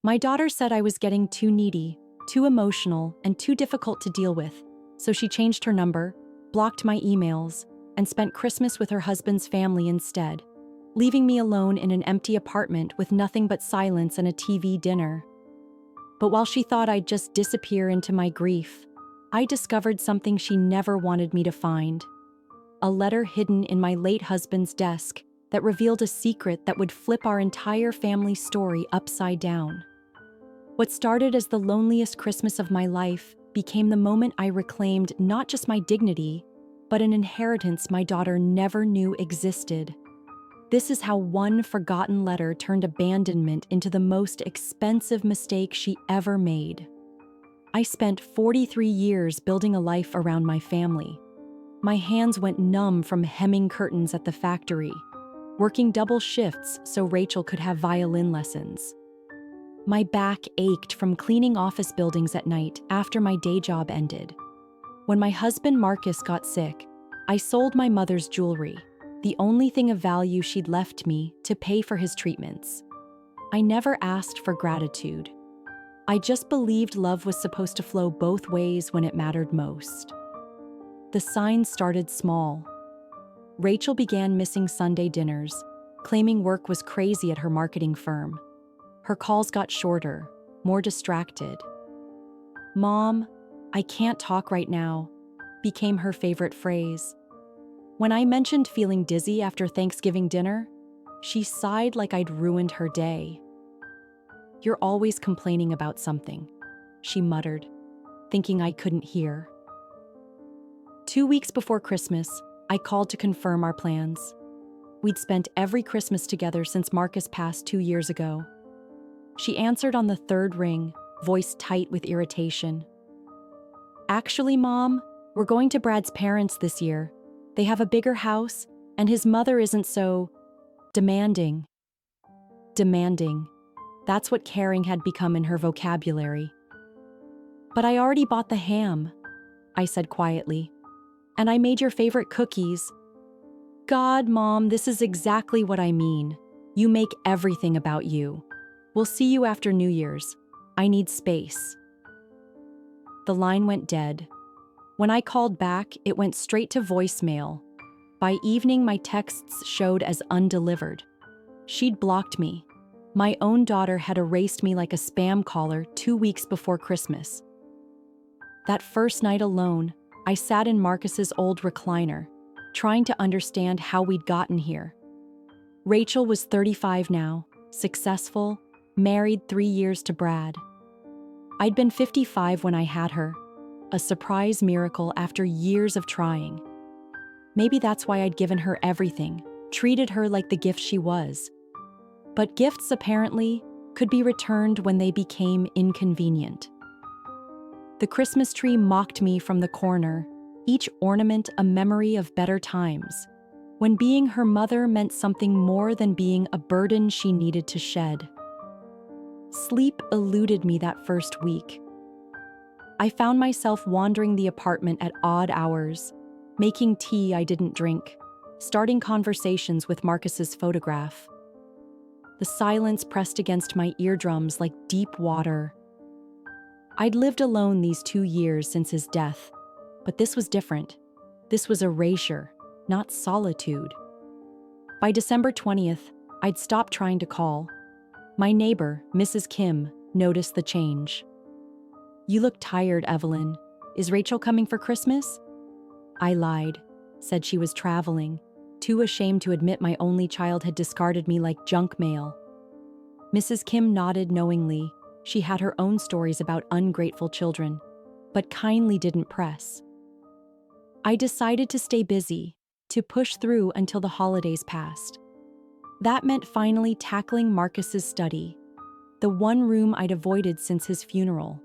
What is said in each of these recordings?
My daughter said I was getting too needy, too emotional, and too difficult to deal with, so she changed her number, blocked my emails, and spent Christmas with her husband's family instead, leaving me alone in an empty apartment with nothing but silence and a TV dinner. But while she thought I'd just disappear into my grief, I discovered something she never wanted me to find. A letter hidden in my late husband's desk that revealed a secret that would flip our entire family story upside down. What started as the loneliest Christmas of my life became the moment I reclaimed not just my dignity, but an inheritance my daughter never knew existed. This is how one forgotten letter turned abandonment into the most expensive mistake she ever made. I spent 43 years building a life around my family. My hands went numb from hemming curtains at the factory, working double shifts so Rachel could have violin lessons. My back ached from cleaning office buildings at night after my day job ended. When my husband Marcus got sick, I sold my mother's jewelry, the only thing of value she'd left me, to pay for his treatments. I never asked for gratitude. I just believed love was supposed to flow both ways when it mattered most. The signs started small. Rachel began missing Sunday dinners, claiming work was crazy at her marketing firm. Her calls got shorter, more distracted. "Mom, I can't talk right now," became her favorite phrase. When I mentioned feeling dizzy after Thanksgiving dinner, she sighed like I'd ruined her day. "You're always complaining about something," she muttered, thinking I couldn't hear. 2 weeks before Christmas, I called to confirm our plans. We'd spent every Christmas together since Marcus passed 2 years ago. She answered on the third ring, voice tight with irritation. "Actually, Mom, we're going to Brad's parents this year. They have a bigger house, and his mother isn't so demanding." Demanding. That's what caring had become in her vocabulary. "But I already bought the ham," I said quietly. "And I made your favorite cookies." "God, Mom, this is exactly what I mean. You make everything about you. We'll see you after New Year's. I need space." The line went dead. When I called back, it went straight to voicemail. By evening, my texts showed as undelivered. She'd blocked me. My own daughter had erased me like a spam caller 2 weeks before Christmas. That first night alone, I sat in Marcus's old recliner, trying to understand how we'd gotten here. Rachel was 35 now, successful, married 3 years to Brad. I'd been 55 when I had her, a surprise miracle after years of trying. Maybe that's why I'd given her everything, treated her like the gift she was. But gifts, apparently, could be returned when they became inconvenient. The Christmas tree mocked me from the corner, each ornament a memory of better times, when being her mother meant something more than being a burden she needed to shed. Sleep eluded me that first week. I found myself wandering the apartment at odd hours, making tea I didn't drink, starting conversations with Marcus's photograph. The silence pressed against my eardrums like deep water. I'd lived alone these 2 years since his death, but this was different. This was erasure, not solitude. By December 20th, I'd stopped trying to call. My neighbor, Mrs. Kim, noticed the change. "You look tired, Evelyn. Is Rachel coming for Christmas?" I lied, said she was traveling, too ashamed to admit my only child had discarded me like junk mail. Mrs. Kim nodded knowingly. She had her own stories about ungrateful children, but kindly didn't press. I decided to stay busy, to push through until the holidays passed. That meant finally tackling Marcus's study, the one room I'd avoided since his funeral.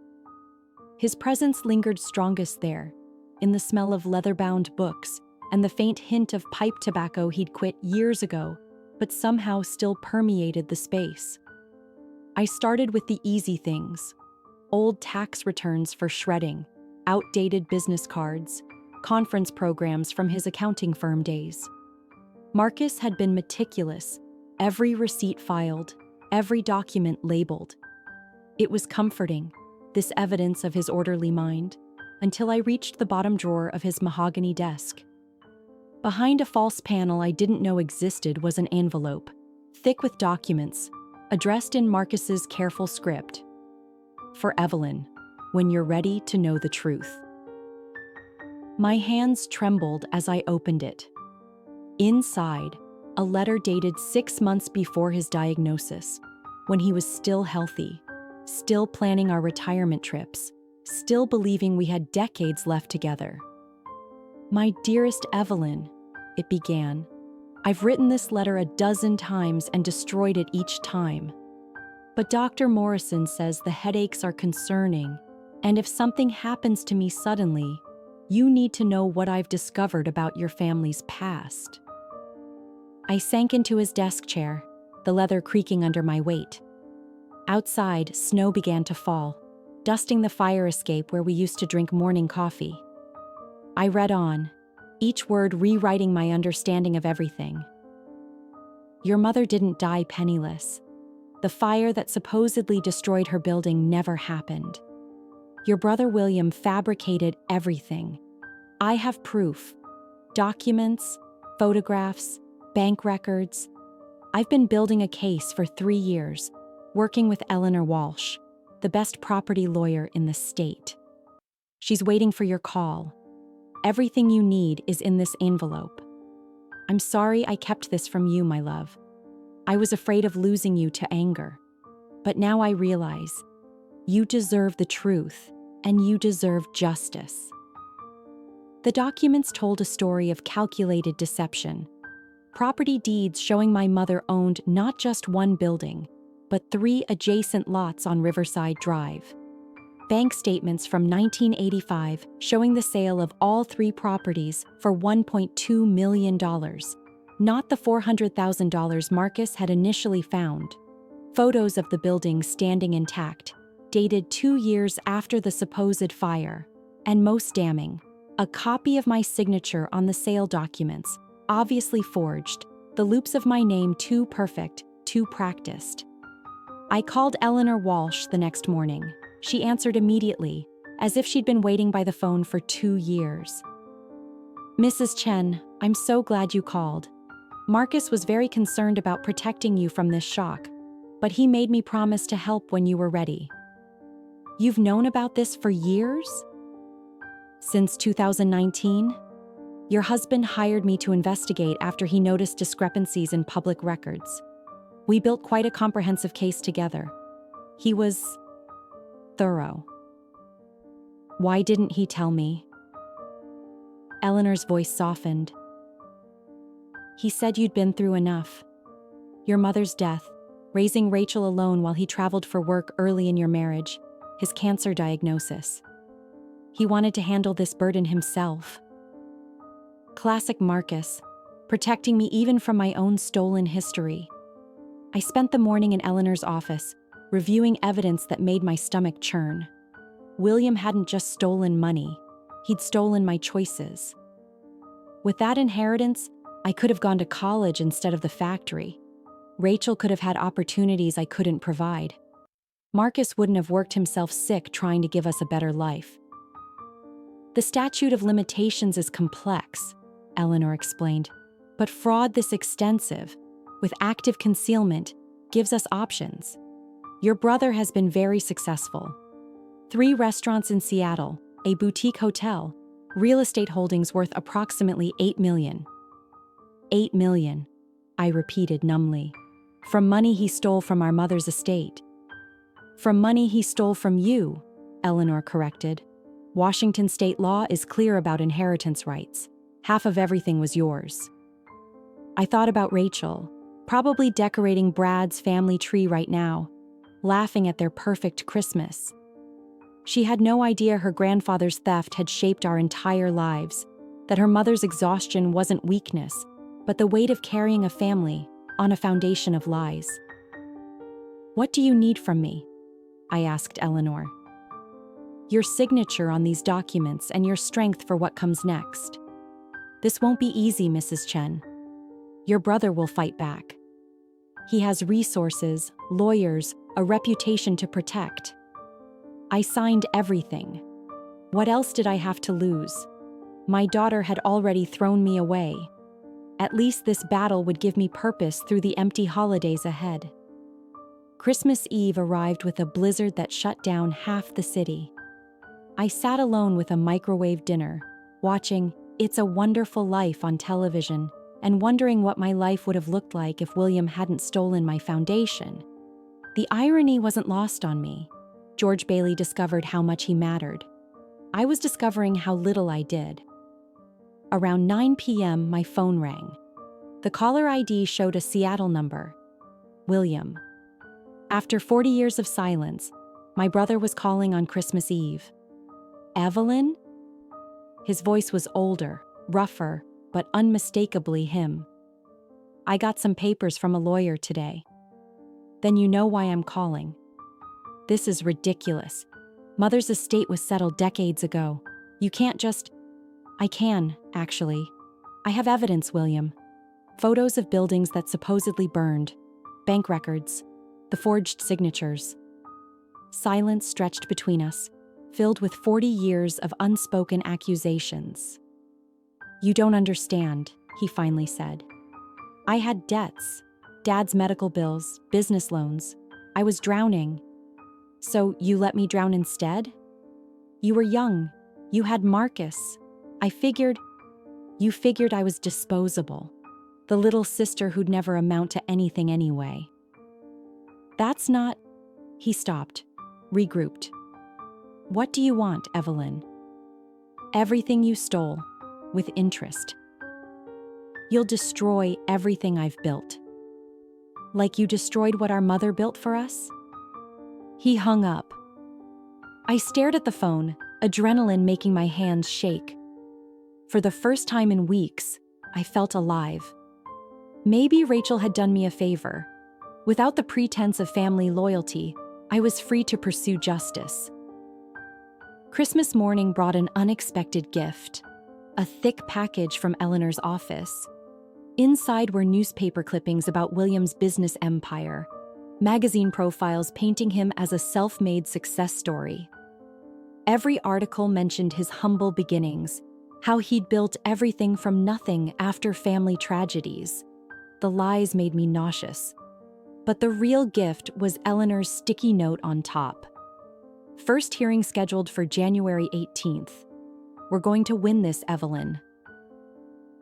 His presence lingered strongest there, in the smell of leather-bound books and the faint hint of pipe tobacco he'd quit years ago, but somehow still permeated the space. I started with the easy things: old tax returns for shredding, outdated business cards, conference programs from his accounting firm days. Marcus had been meticulous, every receipt filed, every document labeled. It was comforting, this evidence of his orderly mind, until I reached the bottom drawer of his mahogany desk. Behind a false panel I didn't know existed was an envelope, thick with documents, addressed in Marcus's careful script. For Evelyn, when you're ready to know the truth. My hands trembled as I opened it. Inside, a letter dated 6 months before his diagnosis, when he was still healthy, still planning our retirement trips, still believing we had decades left together. My dearest Evelyn, it began. I've written this letter a dozen times and destroyed it each time. But Dr. Morrison says the headaches are concerning, and if something happens to me suddenly, you need to know what I've discovered about your family's past. I sank into his desk chair, the leather creaking under my weight. Outside, snow began to fall, dusting the fire escape where we used to drink morning coffee. I read on, each word rewriting my understanding of everything. Your mother didn't die penniless. The fire that supposedly destroyed her building never happened. Your brother William fabricated everything. I have proof. Documents, photographs, bank records. I've been building a case for 3 years, working with Eleanor Walsh, the best property lawyer in the state. She's waiting for your call. Everything you need is in this envelope. I'm sorry I kept this from you, my love. I was afraid of losing you to anger. But now I realize you deserve the truth, and you deserve justice. The documents told a story of calculated deception. Property deeds showing my mother owned not just one building, but 3 adjacent lots on Riverside Drive. Bank statements from 1985 showing the sale of all 3 properties for $1.2 million, not the $400,000 Marcus had initially found. Photos of the building standing intact, dated 2 years after the supposed fire, and most damning, a copy of my signature on the sale documents, obviously forged, the loops of my name too perfect, too practiced. I called Eleanor Walsh the next morning. She answered immediately, as if she'd been waiting by the phone for 2 years. Mrs. Chen, I'm so glad you called. Marcus was very concerned about protecting you from this shock, but he made me promise to help when you were ready. You've known about this for years? Since 2019? Your husband hired me to investigate after he noticed discrepancies in public records. We built quite a comprehensive case together. He was thorough. Why didn't he tell me? Eleanor's voice softened. He said you'd been through enough. Your mother's death, raising Rachel alone while he traveled for work early in your marriage, his cancer diagnosis. He wanted to handle this burden himself. Classic Marcus, protecting me even from my own stolen history. I spent the morning in Eleanor's office, reviewing evidence that made my stomach churn. William hadn't just stolen money, he'd stolen my choices. With that inheritance, I could have gone to college instead of the factory. Rachel could have had opportunities I couldn't provide. Marcus wouldn't have worked himself sick trying to give us a better life. The statute of limitations is complex, Eleanor explained, but fraud this extensive, with active concealment, gives us options. Your brother has been very successful. 3 restaurants in Seattle, a boutique hotel, real estate holdings worth approximately $8 million. $8 million, I repeated numbly. From money he stole from our mother's estate. From money he stole from you, Eleanor corrected. Washington state law is clear about inheritance rights. Half of everything was yours. I thought about Rachel, probably decorating Brad's family tree right now, laughing at their perfect Christmas. She had no idea her grandfather's theft had shaped our entire lives, that her mother's exhaustion wasn't weakness, but the weight of carrying a family on a foundation of lies. What do you need from me? I asked Eleanor. Your signature on these documents and your strength for what comes next. This won't be easy, Mrs. Chen. Your brother will fight back. He has resources, lawyers, a reputation to protect. I signed everything. What else did I have to lose? My daughter had already thrown me away. At least this battle would give me purpose through the empty holidays ahead. Christmas Eve arrived with a blizzard that shut down half the city. I sat alone with a microwave dinner, watching It's a Wonderful Life on television, and wondering what my life would have looked like if William hadn't stolen my foundation. The irony wasn't lost on me. George Bailey discovered how much he mattered. I was discovering how little I did. Around 9 p.m., my phone rang. The caller ID showed a Seattle number. William. After 40 years of silence, my brother was calling on Christmas Eve. Evelyn? His voice was older, rougher, but unmistakably him. I got some papers from a lawyer today. Then you know why I'm calling. This is ridiculous. Mother's estate was settled decades ago. You can't just... I can, actually. I have evidence, William. Photos of buildings that supposedly burned, bank records, the forged signatures. Silence stretched between us, filled with 40 years of unspoken accusations. You don't understand, he finally said. I had debts, Dad's medical bills, business loans. I was drowning. So you let me drown instead? You were young. You had Marcus. You figured I was disposable. The little sister who'd never amount to anything anyway. That's not... He stopped, regrouped. What do you want, Evelyn? Everything you stole, with interest. You'll destroy everything I've built. Like you destroyed what our mother built for us? He hung up. I stared at the phone, adrenaline making my hands shake. For the first time in weeks, I felt alive. Maybe Rachel had done me a favor. Without the pretense of family loyalty, I was free to pursue justice. Christmas morning brought an unexpected gift. A thick package from Eleanor's office. Inside were newspaper clippings about William's business empire, magazine profiles painting him as a self-made success story. Every article mentioned his humble beginnings, how he'd built everything from nothing after family tragedies. The lies made me nauseous. But the real gift was Eleanor's sticky note on top. First hearing scheduled for January 18th. We're going to win this, Evelyn.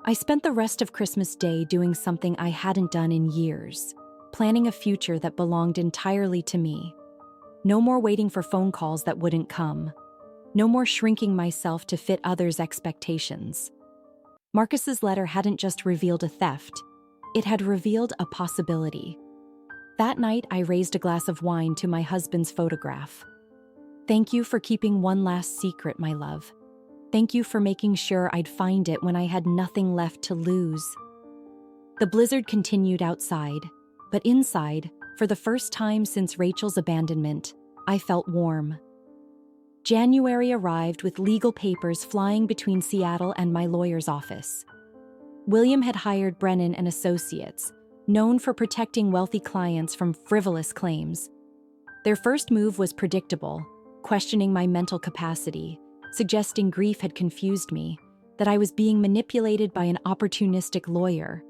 I spent the rest of Christmas Day doing something I hadn't done in years, planning a future that belonged entirely to me. No more waiting for phone calls that wouldn't come. No more shrinking myself to fit others' expectations. Marcus's letter hadn't just revealed a theft, it had revealed a possibility. That night, I raised a glass of wine to my husband's photograph. Thank you for keeping one last secret, my love. Thank you for making sure I'd find it when I had nothing left to lose. The blizzard continued outside, but inside, for the first time since Rachel's abandonment, I felt warm. January arrived with legal papers flying between Seattle and my lawyer's office. William had hired Brennan and Associates, known for protecting wealthy clients from frivolous claims. Their first move was predictable, questioning my mental capacity, suggesting grief had confused me, that I was being manipulated by an opportunistic lawyer.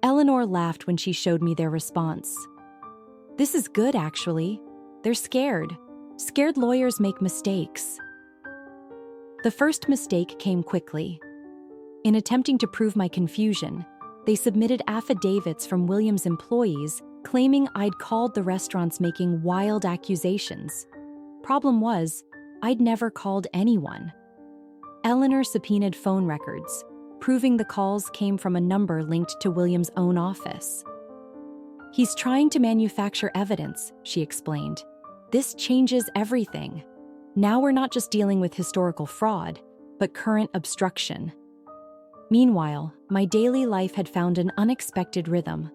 Eleanor laughed when she showed me their response. This is good, actually. They're scared. Scared lawyers make mistakes. The first mistake came quickly. In attempting to prove my confusion, they submitted affidavits from William's employees claiming I'd called the restaurants making wild accusations. Problem was, I'd never called anyone. Eleanor subpoenaed phone records, proving the calls came from a number linked to William's own office. He's trying to manufacture evidence, she explained. This changes everything. Now we're not just dealing with historical fraud, but current obstruction. Meanwhile, my daily life had found an unexpected rhythm.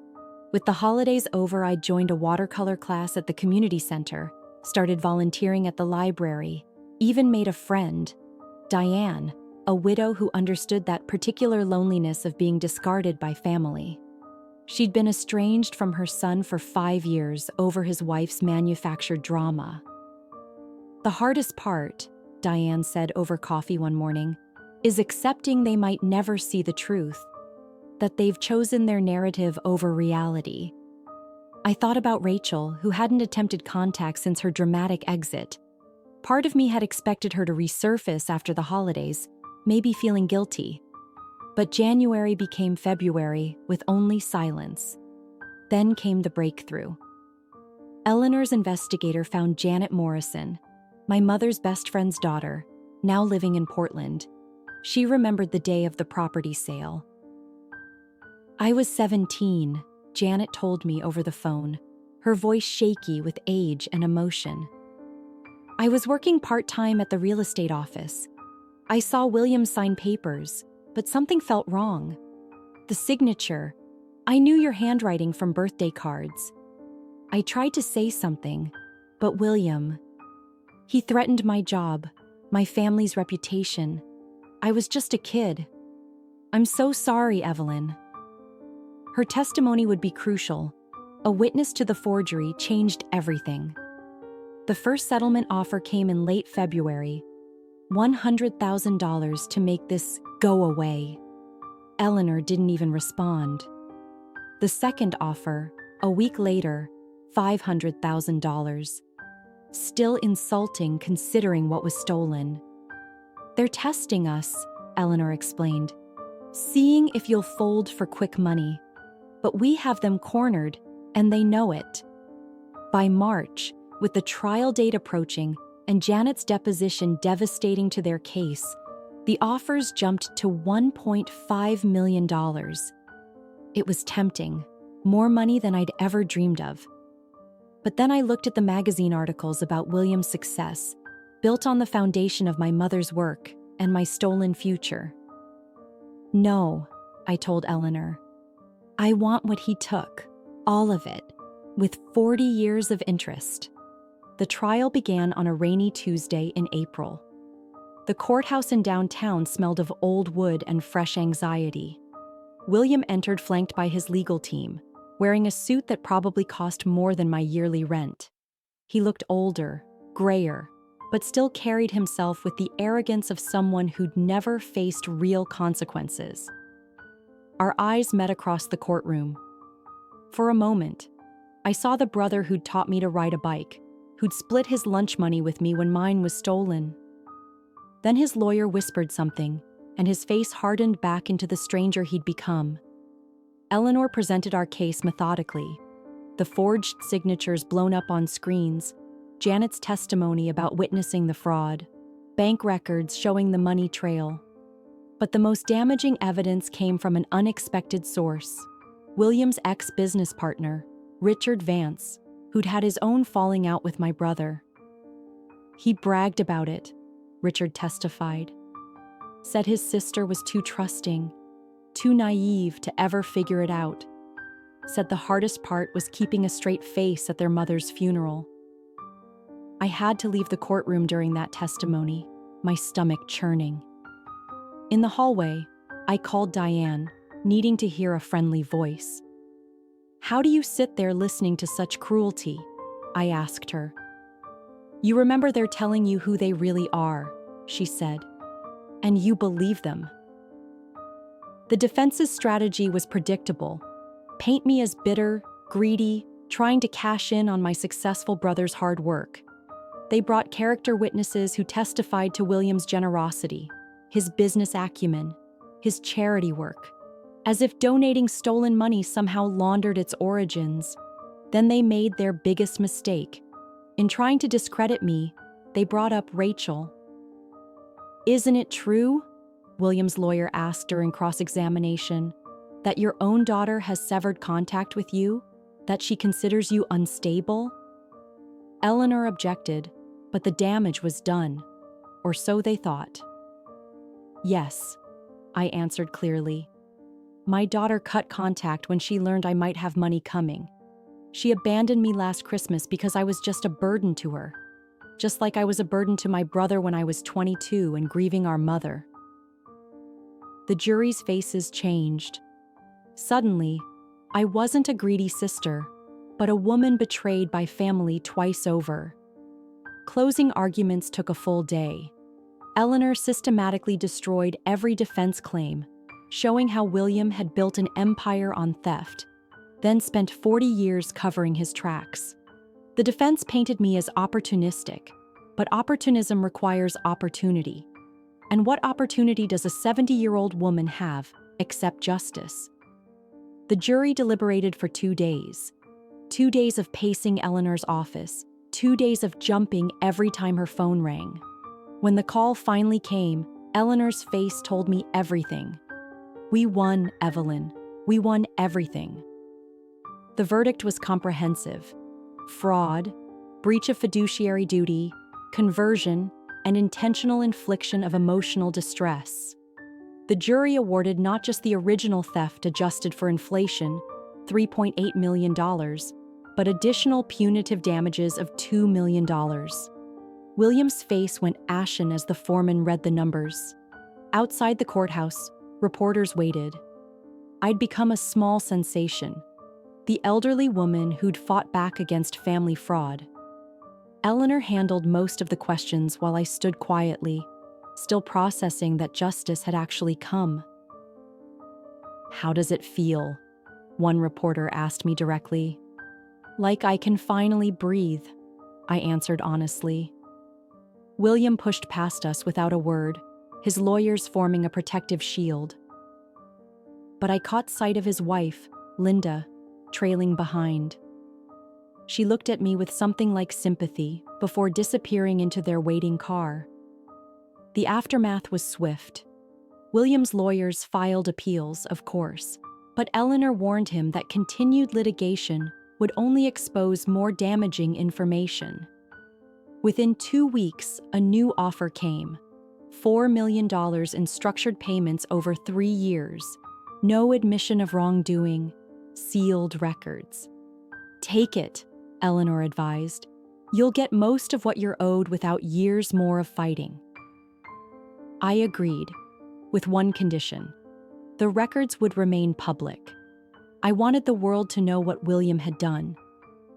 With the holidays over, I'd joined a watercolor class at the community center, started volunteering at the library, even made a friend, Diane, a widow who understood that particular loneliness of being discarded by family. She'd been estranged from her son for 5 years over his wife's manufactured drama. "The hardest part," Diane said over coffee one morning, "is accepting they might never see the truth, that they've chosen their narrative over reality." I thought about Rachel, who hadn't attempted contact since her dramatic exit. Part of me had expected her to resurface after the holidays, maybe feeling guilty. But January became February with only silence. Then came the breakthrough. Eleanor's investigator found Janet Morrison, my mother's best friend's daughter, now living in Portland. She remembered the day of the property sale. "I was 17, Janet told me over the phone, her voice shaky with age and emotion. "I was working part-time at the real estate office. I saw William sign papers, but something felt wrong. The signature. I knew your handwriting from birthday cards. I tried to say something, but William, he threatened my job, my family's reputation. I was just a kid. I'm so sorry, Evelyn." Her testimony would be crucial. A witness to the forgery changed everything. The first settlement offer came in late February, $100,000 to make this go away. Eleanor didn't even respond. The second offer, a week later, $500,000. Still insulting considering what was stolen. "They're testing us," Eleanor explained, "seeing if you'll fold for quick money. But we have them cornered, and they know it." By March, with the trial date approaching and Janet's deposition devastating to their case, the offers jumped to $1.5 million. It was tempting, more money than I'd ever dreamed of. But then I looked at the magazine articles about William's success, built on the foundation of my mother's work and my stolen future. "No," I told Eleanor. "I want what he took, all of it, with 40 years of interest." The trial began on a rainy Tuesday in April. The courthouse in downtown smelled of old wood and fresh anxiety. William entered flanked by his legal team, wearing a suit that probably cost more than my yearly rent. He looked older, grayer, but still carried himself with the arrogance of someone who'd never faced real consequences. Our eyes met across the courtroom. For a moment, I saw the brother who'd taught me to ride a bike, who'd split his lunch money with me when mine was stolen. Then his lawyer whispered something, and his face hardened back into the stranger he'd become. Eleanor presented our case methodically, the forged signatures blown up on screens, Janet's testimony about witnessing the fraud, bank records showing the money trail. But the most damaging evidence came from an unexpected source, William's ex-business partner, Richard Vance, who'd had his own falling out with my brother. "He bragged about it," Richard testified. "Said his sister was too trusting, too naive to ever figure it out. Said the hardest part was keeping a straight face at their mother's funeral." I had to leave the courtroom during that testimony, my stomach churning. In the hallway, I called Diane, needing to hear a friendly voice. "How do you sit there listening to such cruelty?" I asked her. "You remember they're telling you who they really are," she said, "and you believe them." The defense's strategy was predictable. Paint me as bitter, greedy, trying to cash in on my successful brother's hard work. They brought character witnesses who testified to William's generosity, his business acumen, his charity work, as if donating stolen money somehow laundered its origins. Then they made their biggest mistake. In trying to discredit me, they brought up Rachel. "Isn't it true?" William's lawyer asked during cross-examination, "that your own daughter has severed contact with you? That she considers you unstable?" Eleanor objected, but the damage was done, or so they thought. "Yes," I answered clearly. "My daughter cut contact when she learned I might have money coming. She abandoned me last Christmas because I was just a burden to her, just like I was a burden to my brother when I was 22 and grieving our mother." The jury's faces changed. Suddenly, I wasn't a greedy sister, but a woman betrayed by family twice over. Closing arguments took a full day. Eleanor systematically destroyed every defense claim, showing how William had built an empire on theft, then spent 40 years covering his tracks. The defense painted me as opportunistic, but opportunism requires opportunity. And what opportunity does a 70-year-old woman have except justice? The jury deliberated for 2 days. 2 days of pacing Eleanor's office, 2 days of jumping every time her phone rang. When the call finally came, Eleanor's face told me everything. We won, Evelyn. We won everything. The verdict was comprehensive. Fraud, breach of fiduciary duty, conversion, and intentional infliction of emotional distress. The jury awarded not just the original theft adjusted for inflation, $3.8 million, but additional punitive damages of $2 million. William's face went ashen as the foreman read the numbers. Outside the courthouse, reporters waited. I'd become a small sensation, the elderly woman who'd fought back against family fraud. Eleanor handled most of the questions while I stood quietly, still processing that justice had actually come. "How does it feel?" one reporter asked me directly. "Like I can finally breathe," I answered honestly. William pushed past us without a word, his lawyers forming a protective shield. But I caught sight of his wife, Linda, trailing behind. She looked at me with something like sympathy before disappearing into their waiting car. The aftermath was swift. William's lawyers filed appeals, of course, but Eleanor warned him that continued litigation would only expose more damaging information. Within 2 weeks, a new offer came. $4 million in structured payments over 3 years. No admission of wrongdoing. Sealed records. "Take it," Eleanor advised. "You'll get most of what you're owed without years more of fighting." I agreed, with one condition. The records would remain public. I wanted the world to know what William had done.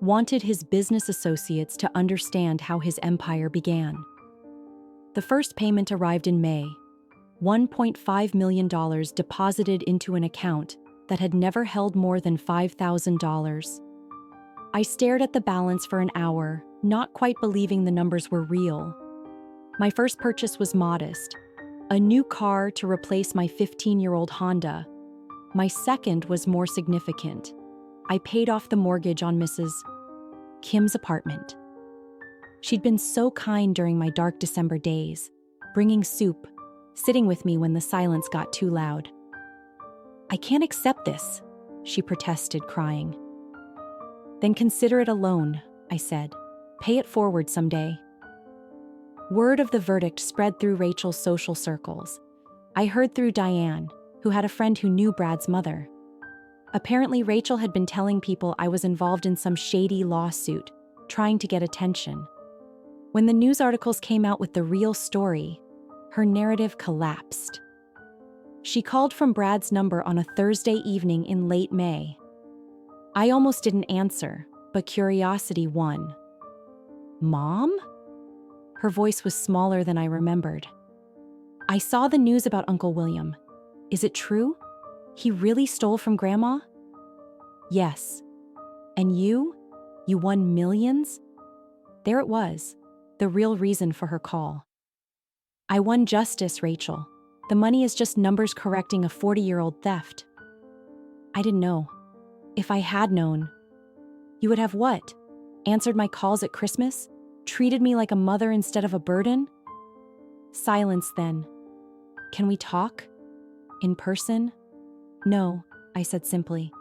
Wanted his business associates to understand how his empire began. The first payment arrived in May, $1.5 million deposited into an account that had never held more than $5,000. I stared at the balance for an hour, not quite believing the numbers were real. My first purchase was modest, a new car to replace my 15-year-old Honda. My second was more significant. I paid off the mortgage on Mrs. Kim's apartment. She'd been so kind during my dark December days, bringing soup, sitting with me when the silence got too loud. "I can't accept this," she protested, crying. "Then consider it a loan," I said. "Pay it forward someday." Word of the verdict spread through Rachel's social circles. I heard through Diane, who had a friend who knew Brad's mother. Apparently, Rachel had been telling people I was involved in some shady lawsuit, trying to get attention. When the news articles came out with the real story, her narrative collapsed. She called from Brad's number on a Thursday evening in late May. I almost didn't answer, but curiosity won. "Mom?" Her voice was smaller than I remembered. "I saw the news about Uncle William. Is it true? He really stole from Grandma?" "Yes." "And you? You won millions?" There it was, the real reason for her call. "I won justice, Rachel. The money is just numbers correcting a 40-year-old theft." I didn't know. If I had known. "You would have what? Answered my calls at Christmas? Treated me like a mother instead of a burden?" Silence then. "Can we talk? In person?" "No," I said simply.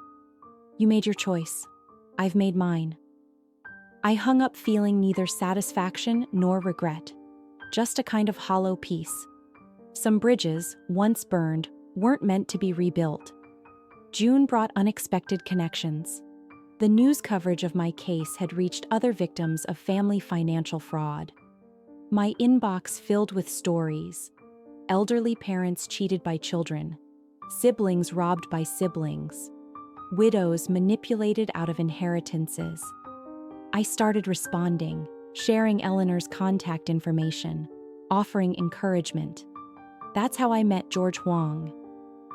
"You made your choice. I've made mine." I hung up feeling neither satisfaction nor regret, just a kind of hollow peace. Some bridges, once burned, weren't meant to be rebuilt. June brought unexpected connections. The news coverage of my case had reached other victims of family financial fraud. My inbox filled with stories. Elderly parents cheated by children. Siblings robbed by siblings. widows manipulated out of inheritances. I started responding, sharing Eleanor's contact information, offering encouragement. That's how I met George Huang.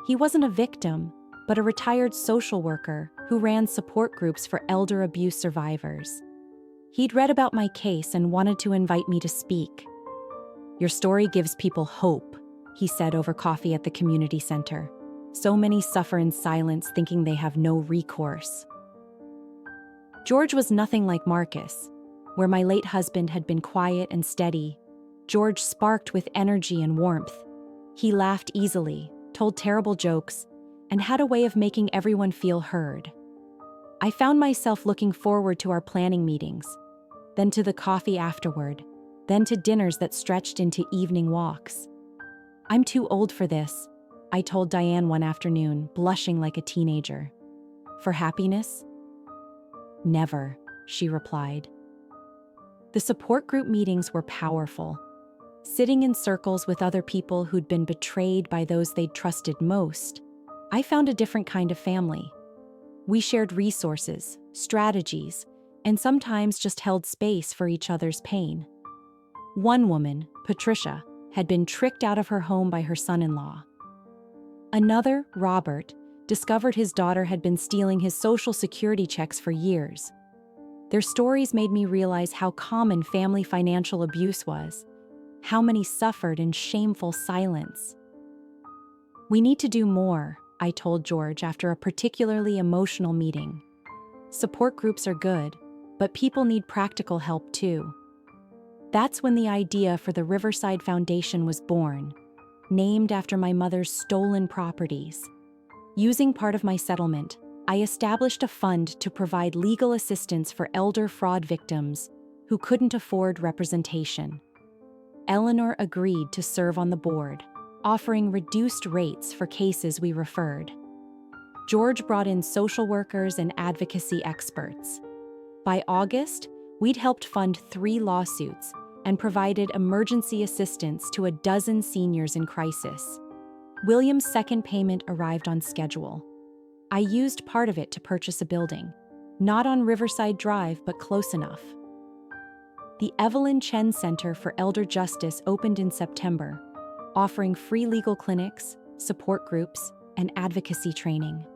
He wasn't a victim, but a retired social worker who ran support groups for elder abuse survivors. He'd read about my case and wanted to invite me to speak. "Your story gives people hope," he said over coffee at the community center. "So many suffer in silence thinking they have no recourse." George was nothing like Marcus. Where my late husband had been quiet and steady, George sparked with energy and warmth. He laughed easily, told terrible jokes, and had a way of making everyone feel heard. I found myself looking forward to our planning meetings, then to the coffee afterward, then to dinners that stretched into evening walks. "I'm too old for this," I told Diane one afternoon, blushing like a teenager. "For happiness?" "Never," she replied. The support group meetings were powerful. Sitting in circles with other people who'd been betrayed by those they'd trusted most, I found a different kind of family. We shared resources, strategies, and sometimes just held space for each other's pain. One woman, Patricia, had been tricked out of her home by her son-in-law. Another, Robert, discovered his daughter had been stealing his Social Security checks for years. Their stories made me realize how common family financial abuse was, how many suffered in shameful silence. "We need to do more," I told George after a particularly emotional meeting. "Support groups are good, but people need practical help too." That's when the idea for the Riverside Foundation was born, named after my mother's stolen properties. Using part of my settlement, I established a fund to provide legal assistance for elder fraud victims who couldn't afford representation. Eleanor agreed to serve on the board, offering reduced rates for cases we referred. George brought in social workers and advocacy experts. By August, we'd helped fund 3 lawsuits and provided emergency assistance to a dozen seniors in crisis. William's second payment arrived on schedule. I used part of it to purchase a building, not on Riverside Drive, but close enough. The Evelyn Chen Center for Elder Justice opened in September, offering free legal clinics, support groups, and advocacy training.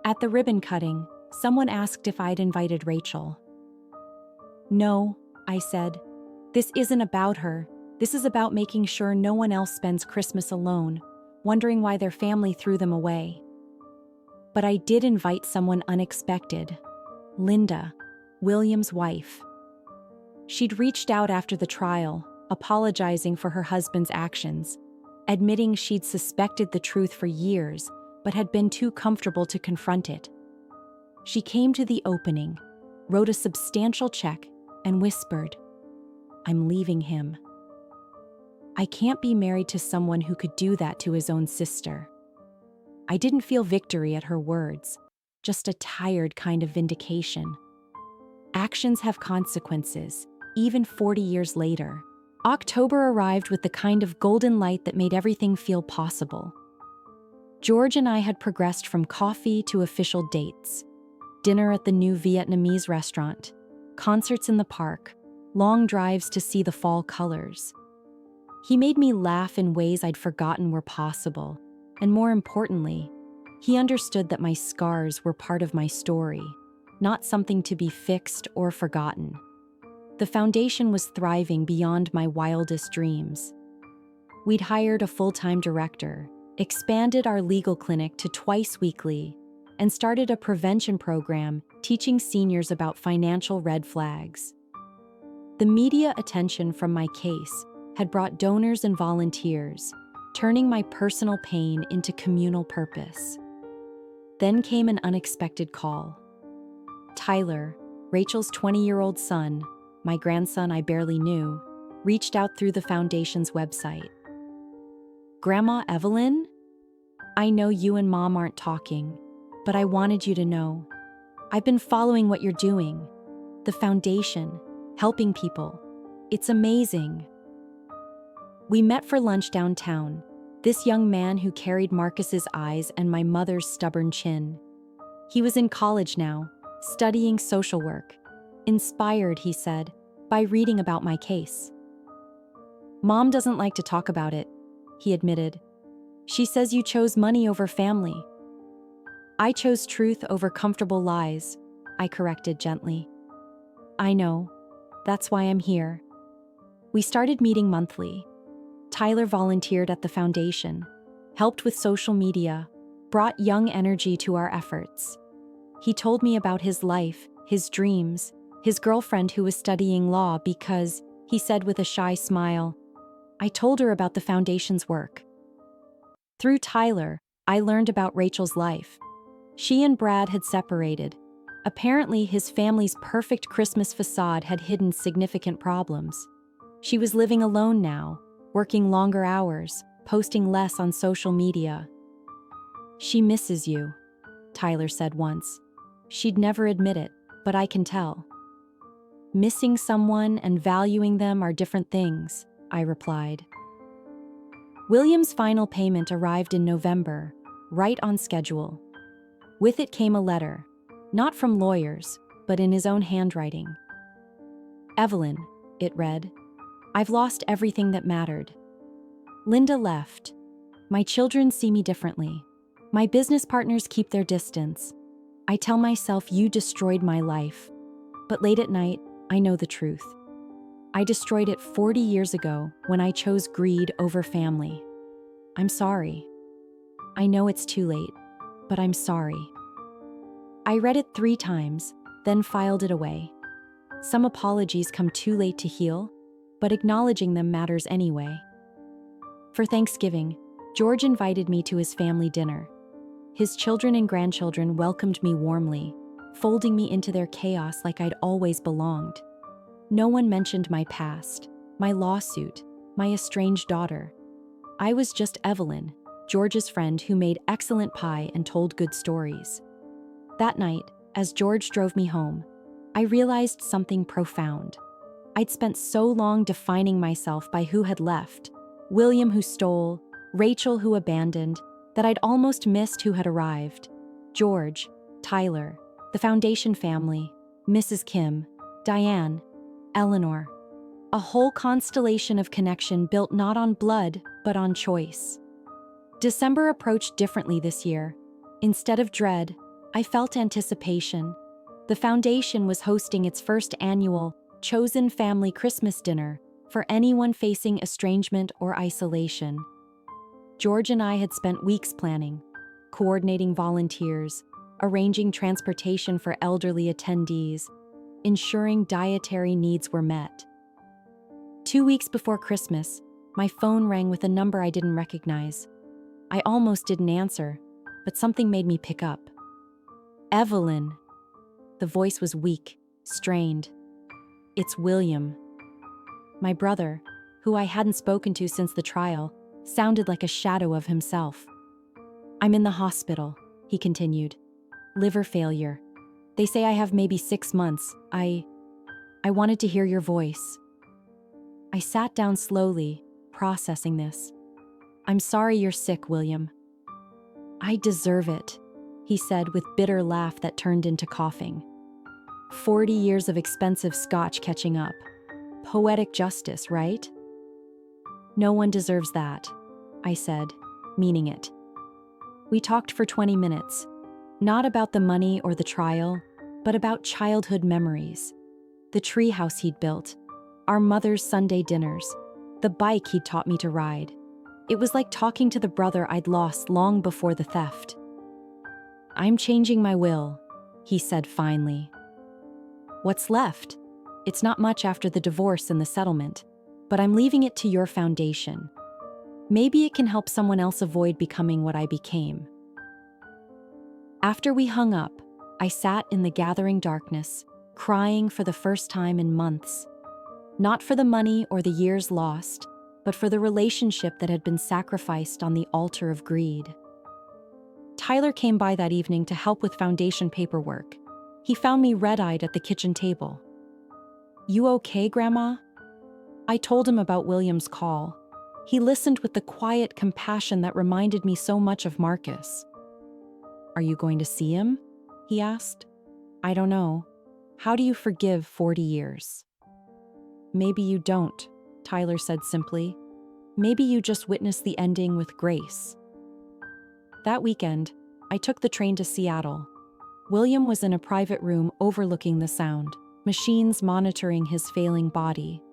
At the ribbon cutting, someone asked if I'd invited Rachel. "No," I said. "This isn't about her. This is about making sure no one else spends Christmas alone, wondering why their family threw them away." But I did invite someone unexpected, Linda, William's wife. She'd reached out after the trial, apologizing for her husband's actions, admitting she'd suspected the truth for years, but had been too comfortable to confront it. She came to the opening, wrote a substantial check, and whispered, "I'm leaving him. I can't be married to someone who could do that to his own sister." I didn't feel victory at her words, just a tired kind of vindication. Actions have consequences, even 40 years later. October arrived with the kind of golden light that made everything feel possible. George and I had progressed from coffee to official dates, dinner at the new Vietnamese restaurant, concerts in the park, long drives to see the fall colors. He made me laugh in ways I'd forgotten were possible, and more importantly, he understood that my scars were part of my story, not something to be fixed or forgotten. The foundation was thriving beyond my wildest dreams. We'd hired a full-time director, expanded our legal clinic to twice weekly, and started a prevention program teaching seniors about financial red flags. The media attention from my case had brought donors and volunteers, turning my personal pain into communal purpose. Then came an unexpected call. Tyler, Rachel's 20-year-old son, my grandson I barely knew, reached out through the foundation's website. "Grandma Evelyn? I know you and Mom aren't talking, but I wanted you to know. I've been following what you're doing. The foundation, helping people. It's amazing." We met for lunch downtown, this young man who carried Marcus's eyes and my mother's stubborn chin. He was in college now, studying social work. Inspired, he said, by reading about my case. Mom doesn't like to talk about it, he admitted. She says you chose money over family. I chose truth over comfortable lies, I corrected gently. I know. That's why I'm here. We started meeting monthly. Tyler volunteered at the foundation, helped with social media, brought young energy to our efforts. He told me about his life, his dreams, his girlfriend who was studying law because, he said with a shy smile, I told her about the foundation's work. Through Tyler, I learned about Rachel's life. She and Brad had separated. Apparently, his family's perfect Christmas facade had hidden significant problems. She was living alone now, working longer hours, posting less on social media. She misses you, Tyler said once. She'd never admit it, but I can tell. Missing someone and valuing them are different things, I replied. William's final payment arrived in November, right on schedule. With it came a letter, not from lawyers, but in his own handwriting. Evelyn, it read, I've lost everything that mattered. Linda left. My children see me differently. My business partners keep their distance. I tell myself you destroyed my life. But late at night, I know the truth. I destroyed it 40 years ago when I chose greed over family. I'm sorry. I know it's too late, but I'm sorry. I read it 3 times, then filed it away. Some apologies come too late to heal, but acknowledging them matters anyway. For Thanksgiving, George invited me to his family dinner. His children and grandchildren welcomed me warmly, folding me into their chaos like I'd always belonged. No one mentioned my past, my lawsuit, my estranged daughter. I was just Evelyn, George's friend who made excellent pie and told good stories. That night, as George drove me home, I realized something profound. I'd spent so long defining myself by who had left, William who stole, Rachel who abandoned, that I'd almost missed who had arrived. George, Tyler, the foundation family, Mrs. Kim, Diane, Eleanor. A whole constellation of connection built not on blood, but on choice. December approached differently this year. Instead of dread, I felt anticipation. The foundation was hosting its first annual Chosen Family Christmas dinner for anyone facing estrangement or isolation. George and I had spent weeks planning, coordinating volunteers, arranging transportation for elderly attendees, ensuring dietary needs were met. 2 weeks before Christmas, my phone rang with a number I didn't recognize. I almost didn't answer, but something made me pick up. Evelyn. The voice was weak, strained. It's William. My brother, who I hadn't spoken to since the trial, sounded like a shadow of himself. I'm in the hospital, he continued. Liver failure. They say I have maybe 6 months. I wanted to hear your voice. I sat down slowly, processing this. I'm sorry you're sick, William. I deserve it, he said with bitter laugh that turned into coughing. 40 years of expensive scotch catching up. Poetic justice, right? No one deserves that, I said, meaning it. We talked for 20 minutes, not about the money or the trial, but about childhood memories. The treehouse he'd built, our mother's Sunday dinners, the bike he'd taught me to ride. It was like talking to the brother I'd lost long before the theft. I'm changing my will, he said finally. What's left? It's not much after the divorce and the settlement, but I'm leaving it to your foundation. Maybe it can help someone else avoid becoming what I became. After we hung up, I sat in the gathering darkness, crying for the first time in months. Not for the money or the years lost, but for the relationship that had been sacrificed on the altar of greed. Tyler came by that evening to help with foundation paperwork. He found me red-eyed at the kitchen table. You okay, Grandma? I told him about William's call. He listened with the quiet compassion that reminded me so much of Marcus. Are you going to see him? he asked. I don't know. How do you forgive 40 years? Maybe you don't, Tyler said simply. Maybe you just witnessed the ending with grace. That weekend, I took the train to Seattle. William was in a private room overlooking the sound, machines monitoring his failing body.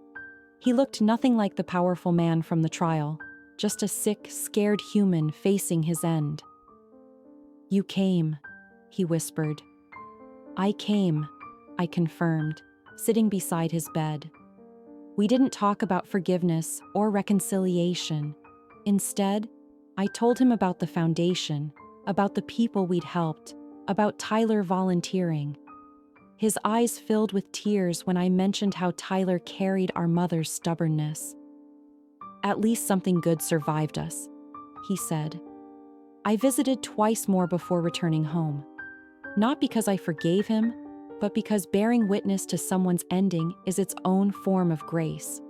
He looked nothing like the powerful man from the trial, just a sick, scared human facing his end. You came, he whispered. I came, I confirmed, sitting beside his bed. We didn't talk about forgiveness or reconciliation. Instead, I told him about the foundation, about the people we'd helped, about Tyler volunteering. His eyes filled with tears when I mentioned how Tyler carried our mother's stubbornness. At least something good survived us, he said. I visited twice more before returning home. Not because I forgave him, but because bearing witness to someone's ending is its own form of grace.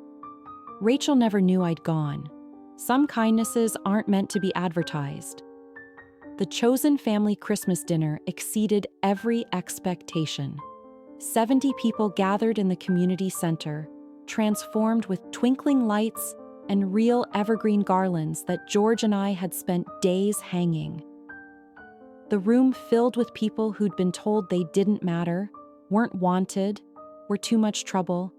Rachel never knew I'd gone. Some kindnesses aren't meant to be advertised. The chosen family Christmas dinner exceeded every expectation. 70 people gathered in the community center, transformed with twinkling lights and real evergreen garlands that George and I had spent days hanging. The room filled with people who'd been told they didn't matter, weren't wanted, were too much trouble,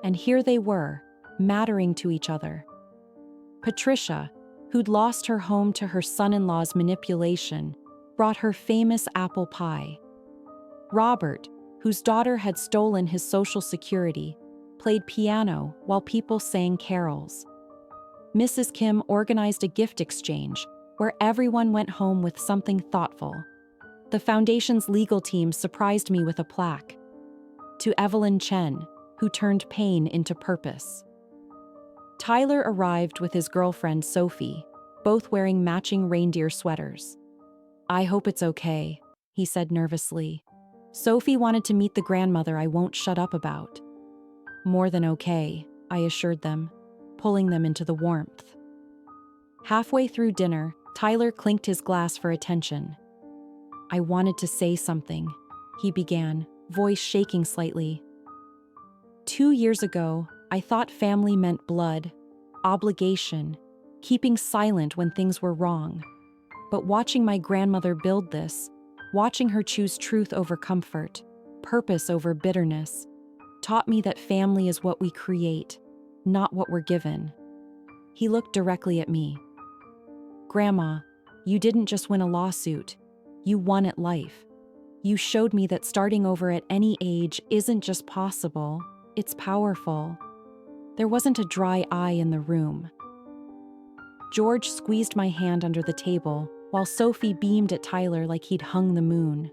and here they were, mattering to each other. Patricia, who'd lost her home to her son-in-law's manipulation, brought her famous apple pie. Robert, whose daughter had stolen his Social Security, played piano while people sang carols. Mrs. Kim organized a gift exchange where everyone went home with something thoughtful. The foundation's legal team surprised me with a plaque. To Evelyn Chen, who turned pain into purpose. Tyler arrived with his girlfriend Sophie, both wearing matching reindeer sweaters. I hope it's okay, he said nervously. Sophie wanted to meet the grandmother I won't shut up about. More than okay, I assured them, pulling them into the warmth. Halfway through dinner, Tyler clinked his glass for attention. I wanted to say something, he began, voice shaking slightly. 2 years ago, I thought family meant blood, obligation, keeping silent when things were wrong. But watching my grandmother build this, watching her choose truth over comfort, purpose over bitterness, taught me that family is what we create, not what we're given. He looked directly at me. Grandma, you didn't just win a lawsuit. You won at life. You showed me that starting over at any age isn't just possible, it's powerful. There wasn't a dry eye in the room. George squeezed my hand under the table, while Sophie beamed at Tyler like he'd hung the moon.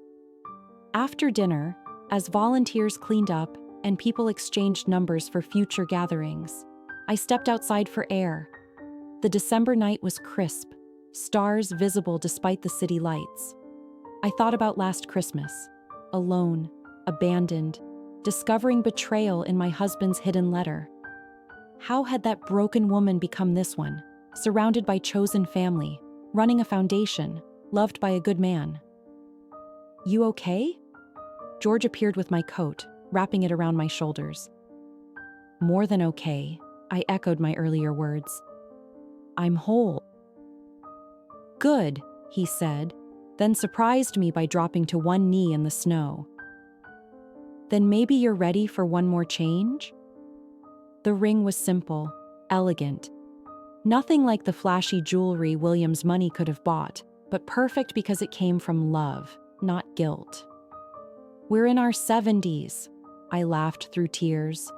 After dinner, as volunteers cleaned up and people exchanged numbers for future gatherings, I stepped outside for air. The December night was crisp, stars visible despite the city lights. I thought about last Christmas, alone, abandoned, discovering betrayal in my husband's hidden letter. How had that broken woman become this one, surrounded by chosen family, running a foundation, loved by a good man? You okay? George appeared with my coat, wrapping it around my shoulders. More than okay, I echoed my earlier words. I'm whole. Good, he said, then surprised me by dropping to one knee in the snow. Then maybe you're ready for one more change? The ring was simple, elegant. Nothing like the flashy jewelry William's money could have bought, but perfect because it came from love, not guilt. We're in our 70s, I laughed through tears.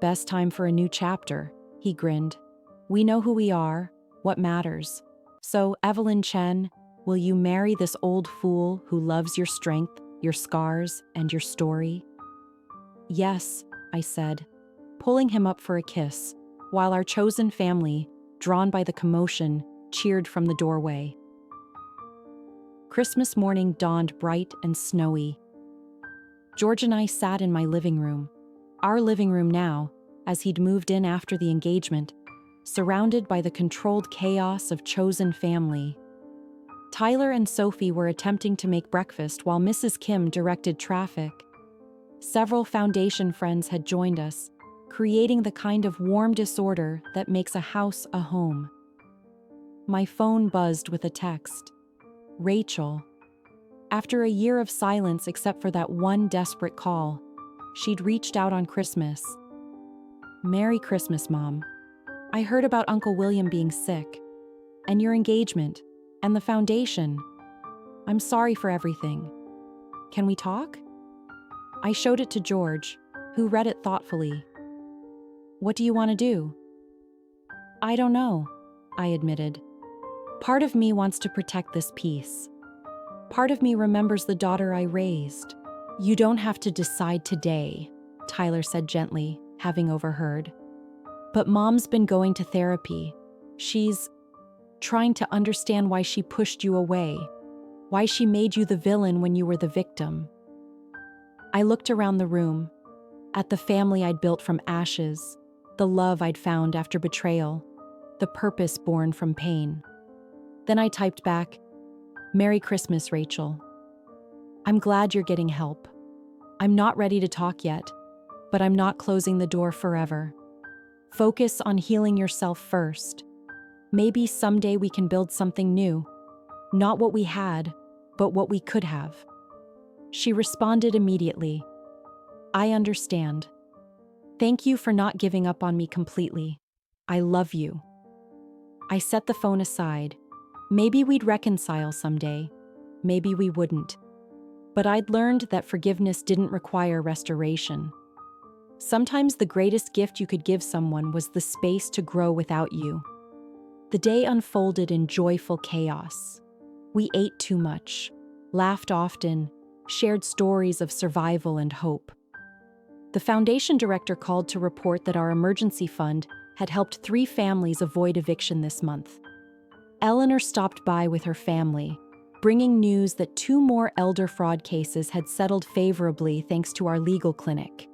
Best time for a new chapter, he grinned. We know who we are, what matters. So, Evelyn Chen, will you marry this old fool who loves your strength, your scars, and your story? Yes, I said, pulling him up for a kiss, while our chosen family, drawn by the commotion, cheered from the doorway. Christmas morning dawned bright and snowy. George and I sat in my living room, our living room now, as he'd moved in after the engagement, surrounded by the controlled chaos of chosen family. Tyler and Sophie were attempting to make breakfast while Mrs. Kim directed traffic. Several foundation friends had joined us, creating the kind of warm disorder that makes a house a home. My phone buzzed with a text. Rachel. After a year of silence except for that one desperate call, she'd reached out on Christmas. Merry Christmas, Mom. I heard about Uncle William being sick, and your engagement, and the foundation. I'm sorry for everything. Can we talk? I showed it to George, who read it thoughtfully. What do you want to do? I don't know, I admitted. Part of me wants to protect this peace. Part of me remembers the daughter I raised. You don't have to decide today, Tyler said gently, having overheard. But Mom's been going to therapy. She's trying to understand why she pushed you away, why she made you the villain when you were the victim. I looked around the room, at the family I'd built from ashes, the love I'd found after betrayal, the purpose born from pain. Then I typed back, Merry Christmas, Rachel. I'm glad you're getting help. I'm not ready to talk yet, but I'm not closing the door forever. Focus on healing yourself first. Maybe someday we can build something new. Not what we had, but what we could have. She responded immediately. I understand. Thank you for not giving up on me completely. I love you. I set the phone aside. Maybe we'd reconcile someday. Maybe we wouldn't. But I'd learned that forgiveness didn't require restoration. Sometimes the greatest gift you could give someone was the space to grow without you. The day unfolded in joyful chaos. We ate too much, laughed often, shared stories of survival and hope. The foundation director called to report that our emergency fund had helped 3 families avoid eviction this month. Eleanor stopped by with her family, bringing news that 2 more elder fraud cases had settled favorably thanks to our legal clinic.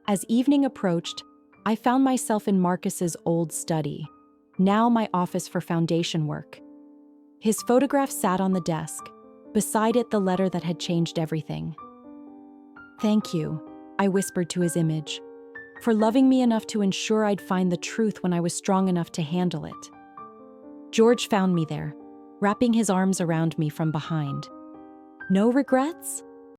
As evening approached, I found myself in Marcus's old study, now my office for foundation work. His photograph sat on the desk, beside it the letter that had changed everything. Thank you, I whispered to his image, for loving me enough to ensure I'd find the truth when I was strong enough to handle it. George found me there, wrapping his arms around me from behind. No regrets?